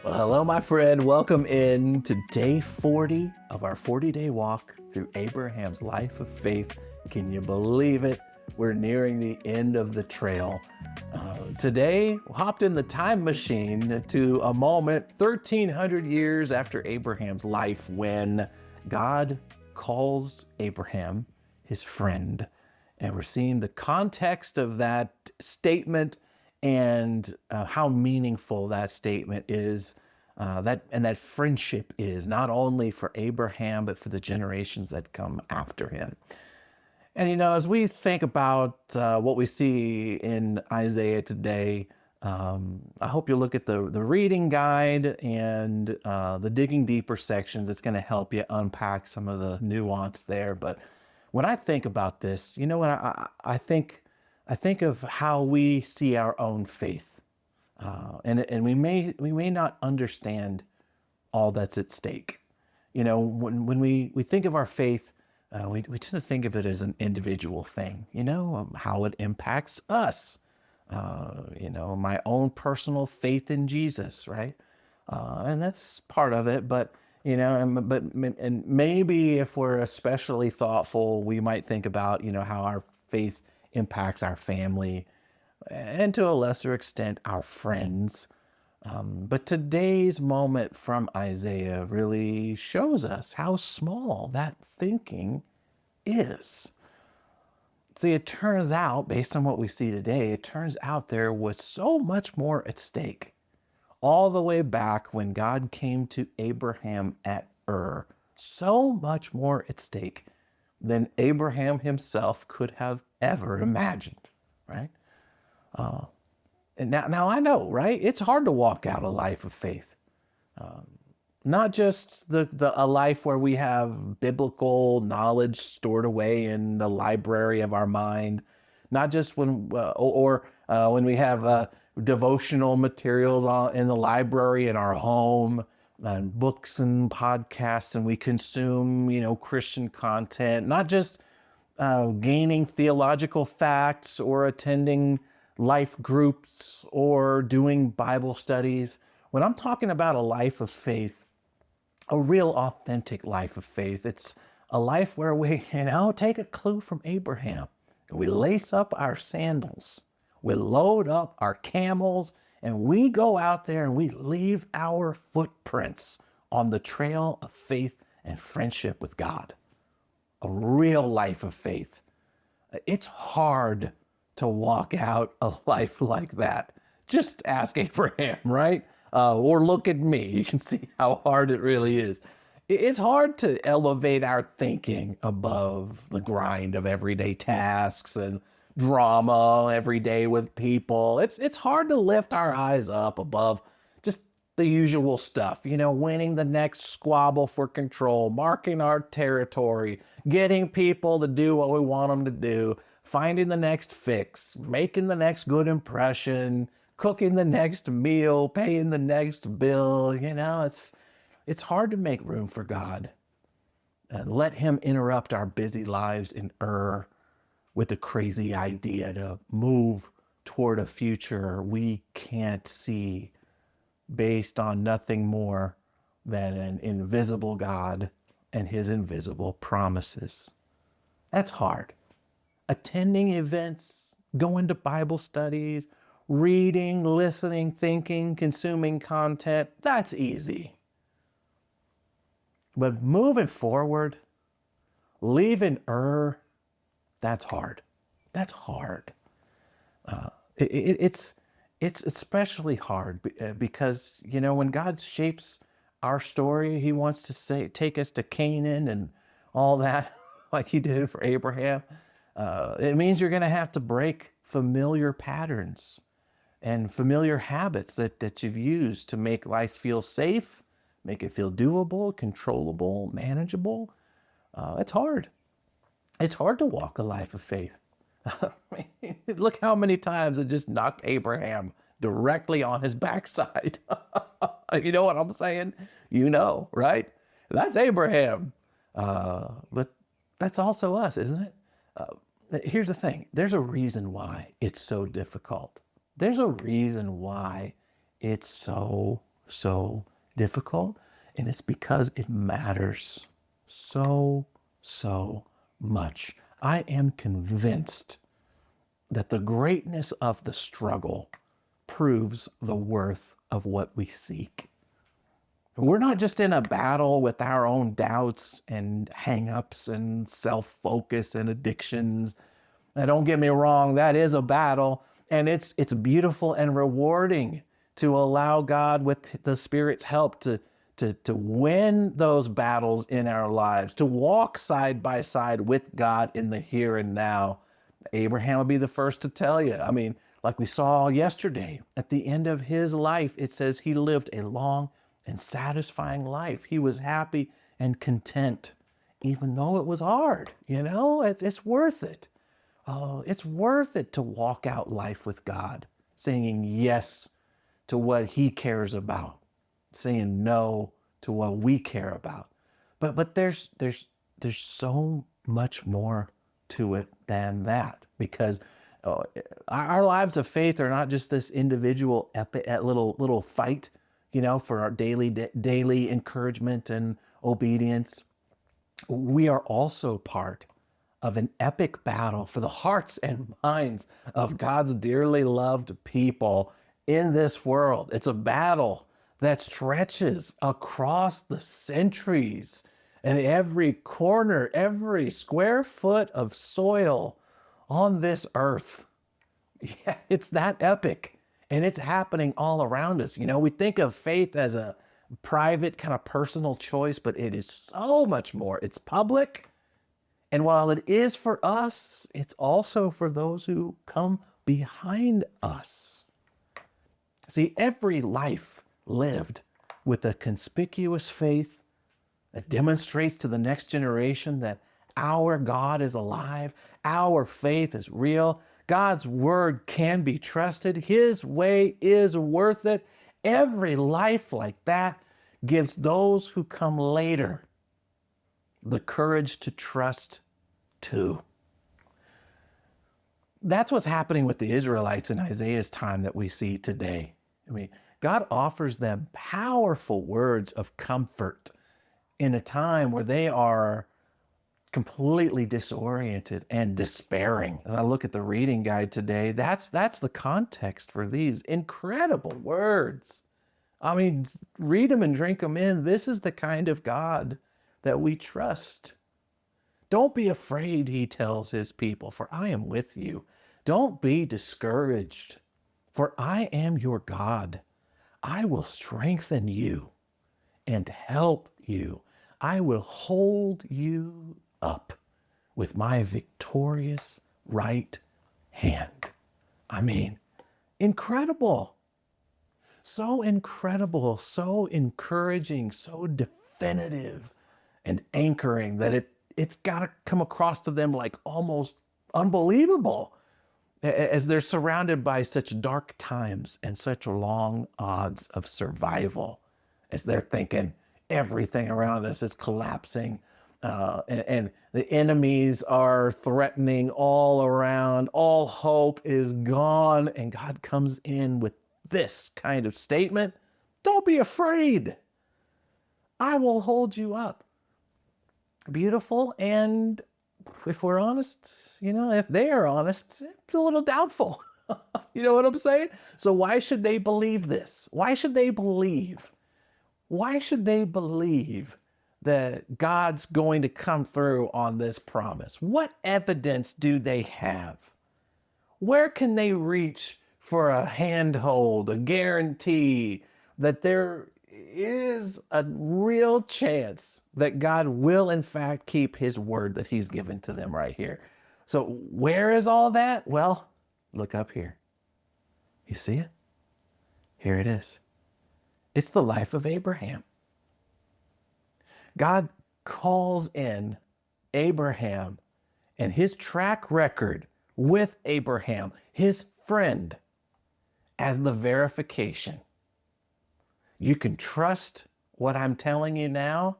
Well, hello, my friend. Welcome in to day 40 of our 40-day walk through Abraham's life of faith. Can you believe it? We're nearing the end of the trail. Today, we hopped in the time machine to a moment 1,300 years after Abraham's life when God calls Abraham his friend. And we're seeing the context of that statement and how meaningful that statement is, that friendship is, not only for Abraham, but for the generations that come after him. And as we think about what we see in Isaiah today, I hope you look at the reading guide and the digging deeper sections. It's going to help you unpack some of the nuance there. But when I think about this, what I think of how we see our own faith, and we may not understand all that's at stake. When we think of our faith, we tend to think of it as an individual thing. How it impacts us. My own personal faith in Jesus, right? And that's part of it, but and maybe if we're especially thoughtful, we might think about how our faith impacts our family, and to a lesser extent, our friends. But today's moment from Isaiah really shows us how small that thinking is. See, it turns out, based on what we see today, it turns out there was so much more at stake. All the way back when God came to Abraham at Ur, so much more at stake than Abraham himself could have ever imagined, right? And now I know, right? It's hard to walk out a life of faith. Not just a life where we have biblical knowledge stored away in the library of our mind, not just when when we have devotional materials in the library in our home, and books and podcasts, and we consume Christian content, not just gaining theological facts or attending life groups or doing Bible studies. When I'm talking about a life of faith, a real authentic life of faith, it's a life where we, take a clue from Abraham. We lace up our sandals, we load up our camels, and we go out there and we leave our footprints on the trail of faith and friendship with God. A real life of faith. It's hard to walk out a life like that. Just ask Abraham, right? Or look at me. You can see how hard it really is. It's hard to elevate our thinking above the grind of everyday tasks and drama every day with people. It's hard to lift our eyes up above just the usual stuff, winning the next squabble for control, marking our territory, getting people to do what we want them to do, finding the next fix, making the next good impression, cooking the next meal, paying the next bill. It's hard to make room for God and let him interrupt our busy lives in Ur with a crazy idea to move toward a future we can't see, based on nothing more than an invisible God and his invisible promises. That's hard. Attending events, going to Bible studies, reading, listening, thinking, consuming content, that's easy. But moving forward, leaving Ur, that's hard. That's hard. It's especially hard because, when God shapes our story, he wants to take us to Canaan and all that, like he did for Abraham. It means you're going to have to break familiar patterns and familiar habits that you've used to make life feel safe, make it feel doable, controllable, manageable. It's hard. It's hard to walk a life of faith. Look how many times it just knocked Abraham directly on his backside. You know what I'm saying? Right? That's Abraham. But that's also us, isn't it? Here's the thing. There's a reason why it's so difficult. There's a reason why it's so so difficult, and it's because it matters so, so much. I am convinced that the greatness of the struggle proves the worth of what we seek. We're not just in a battle with our own doubts and hang-ups and self-focus and addictions. Now, don't get me wrong, that is a battle, and it's beautiful and rewarding to allow God, with the Spirit's help, to win those battles in our lives, to walk side by side with God in the here and now. Abraham would be the first to tell you. I mean, like we saw yesterday, at the end of his life, it says he lived a long and satisfying life. He was happy and content, even though it was hard. It's worth it. Oh, it's worth it to walk out life with God, saying yes to what he cares about, saying no to what we care about. But there's so much more to it than that, because our lives of faith are not just this individual little fight, for our daily encouragement and obedience. We are also part of an epic battle for the hearts and minds of God's dearly loved people in this world. It's a battle that stretches across the centuries, and every corner, every square foot of soil on this earth. Yeah, it's that epic, and it's happening all around us. We think of faith as a private, kind of personal choice, but it is so much more. It's public. And while it is for us, it's also for those who come behind us. See, every life lived with a conspicuous faith that demonstrates to the next generation that our God is alive, our faith is real, God's word can be trusted, his way is worth it. Every life like that gives those who come later the courage to trust too. That's what's happening with the Israelites in Isaiah's time that we see today. I mean, God offers them powerful words of comfort in a time where they are completely disoriented and despairing. As I look at the reading guide today, that's the context for these incredible words. I mean, read them and drink them in. This is the kind of God that we trust. Don't be afraid, he tells his people, for I am with you. Don't be discouraged, for I am your God. I will strengthen you and help you. I will hold you up with my victorious right hand. I mean, incredible. So incredible, so encouraging, so definitive and anchoring that it's got to come across to them like almost unbelievable as they're surrounded by such dark times and such long odds of survival, as they're thinking everything around us is collapsing, and the enemies are threatening all around, all hope is gone, and God comes in with this kind of statement: don't be afraid. I will hold you up. Beautiful, and if we're honest, if they are honest, it's a little doubtful. You know what I'm saying? So why should they believe this? Why should they believe? Why should they believe that God's going to come through on this promise? What evidence do they have? Where can they reach for a handhold, a guarantee that there is a real chance that God will in fact keep his word that he's given to them right here? So where is all that? Well, look up here. You see it? Here it is. It's the life of Abraham. God calls in Abraham and his track record with Abraham, his friend, as the verification. You can trust what I'm telling you now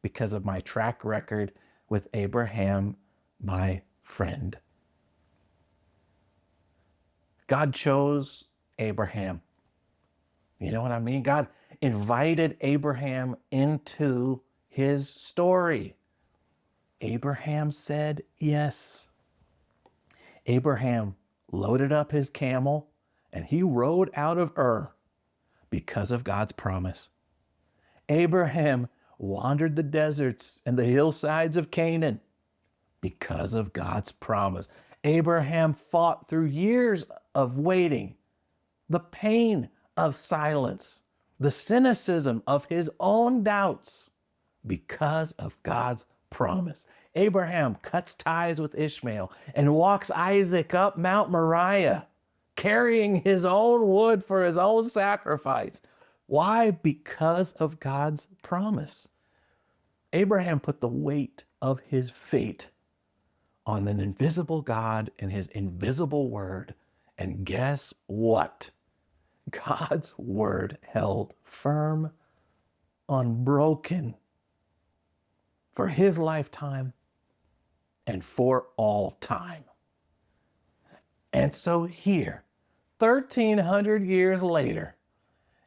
because of my track record with Abraham, my friend. God chose Abraham. You know what I mean? God invited Abraham into his story. Abraham said yes. Abraham loaded up his camel and he rode out of Ur because of God's promise. Abraham wandered the deserts and the hillsides of Canaan because of God's promise. Abraham fought through years of waiting, the pain of silence, the cynicism of his own doubts because of God's promise. Abraham cuts ties with Ishmael and walks Isaac up Mount Moriah, carrying his own wood for his own sacrifice. Why? Because of God's promise. Abraham put the weight of his fate on an invisible God and his invisible word. And guess what? God's word held firm, unbroken for his lifetime and for all time. And so here, 1,300 years later,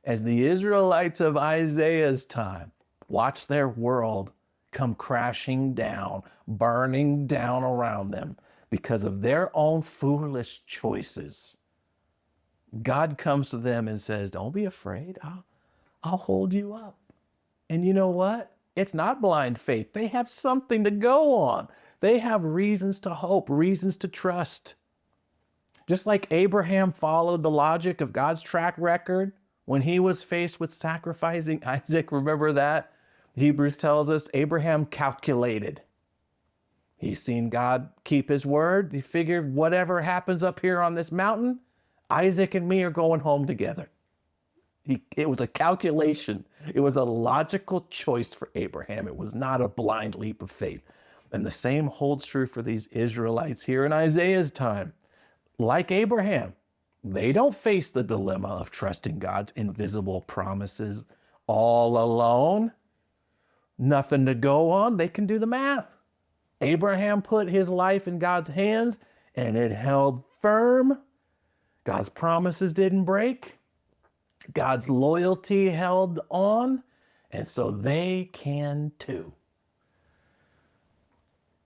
as the Israelites of Isaiah's time watch their world come crashing down, burning down around them because of their own foolish choices, God comes to them and says, don't be afraid. I'll hold you up. And you know what? It's not blind faith. They have something to go on. They have reasons to hope, reasons to trust. Just like Abraham followed the logic of God's track record when he was faced with sacrificing Isaac, remember that? Hebrews tells us Abraham calculated. He's seen God keep his word. He figured whatever happens up here on this mountain, Isaac and me are going home together. It was a calculation. It was a logical choice for Abraham. It was not a blind leap of faith. And the same holds true for these Israelites here in Isaiah's time. Like Abraham, they don't face the dilemma of trusting God's invisible promises all alone. Nothing to go on. They can do the math. Abraham put his life in God's hands and it held firm. God's promises didn't break. God's loyalty held on, and so they can too.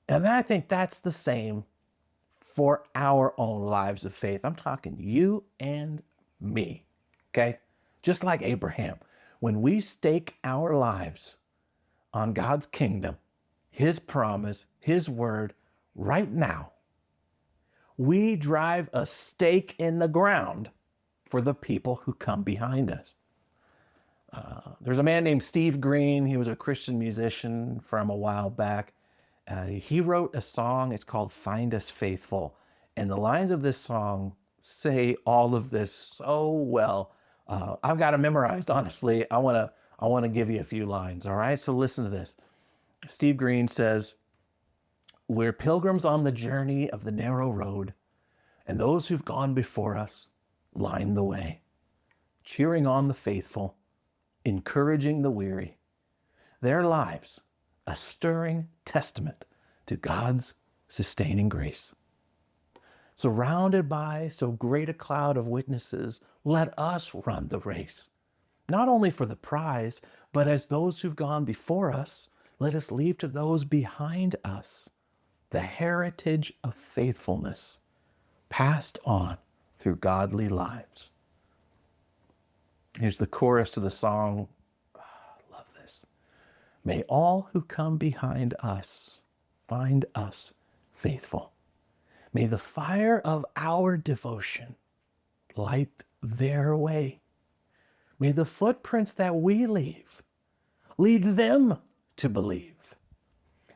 And I think that's the same for our own lives of faith. I'm talking you and me, okay? Just like Abraham, when we stake our lives on God's kingdom, his promise, his word, right now, we drive a stake in the ground for the people who come behind us. There's a man named Steve Green. He was a Christian musician from a while back. He wrote a song. It's called Find Us Faithful. And the lines of this song say all of this so well. I've got it memorized, honestly. I want to give you a few lines, all right? So listen to this. Steve Green says, "We're pilgrims on the journey of the narrow road, and those who've gone before us line the way, cheering on the faithful, encouraging the weary. Their lives, a stirring testament to God's sustaining grace. Surrounded by so great a cloud of witnesses, let us run the race. Not only for the prize, but as those who've gone before us, let us leave to those behind us the heritage of faithfulness passed on through godly lives." Here's the chorus to the song. I love this. "May all who come behind us find us faithful. May the fire of our devotion light their way. May the footprints that we leave lead them to believe.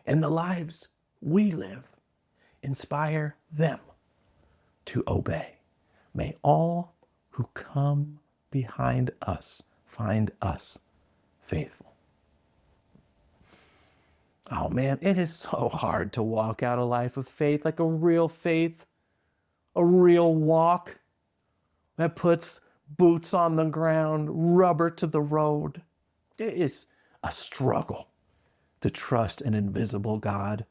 And the lives we live inspire them to obey. May all who come behind us find us faithful." Oh man, it is so hard to walk out a life of faith, like a real faith, a real walk that puts boots on the ground, rubber to the road. It is a struggle to trust an invisible God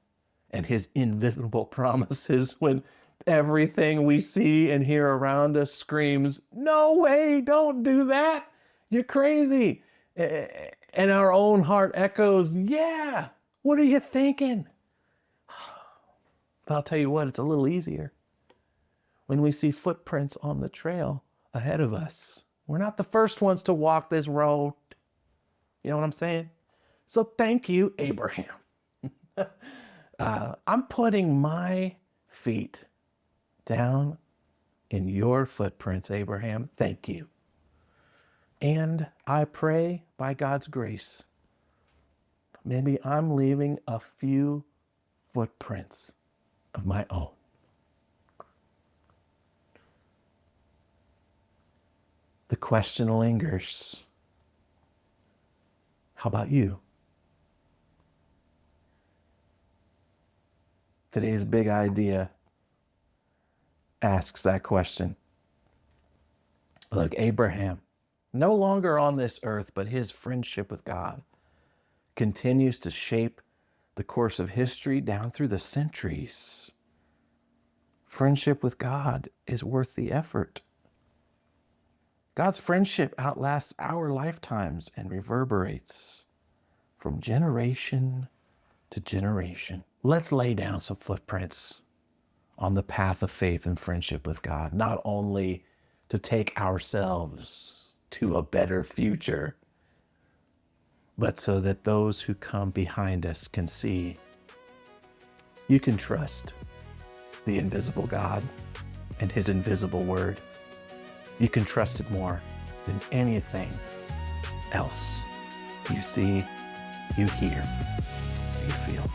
and his invisible promises when everything we see and hear around us screams, "No way, don't do that. You're crazy. And our own heart echoes, yeah, what are you thinking? But I'll tell you what, it's a little easier when we see footprints on the trail ahead of us. We're not the first ones to walk this road. You know what I'm saying? So thank you, Abraham. I'm putting my feet down in your footprints, Abraham. Thank you. And I pray by God's grace, maybe I'm leaving a few footprints of my own. The question lingers. How about you? Today's big idea asks that question. Look, Abraham, no longer on this earth, but his friendship with God continues to shape the course of history down through the centuries. Friendship with God is worth the effort. God's friendship outlasts our lifetimes and reverberates from generation to generation. Let's lay down some footprints on the path of faith and friendship with God, not only to take ourselves to a better future, but so that those who come behind us can see you can trust the invisible God and his invisible word. You can trust it more than anything else you see, you hear, you feel.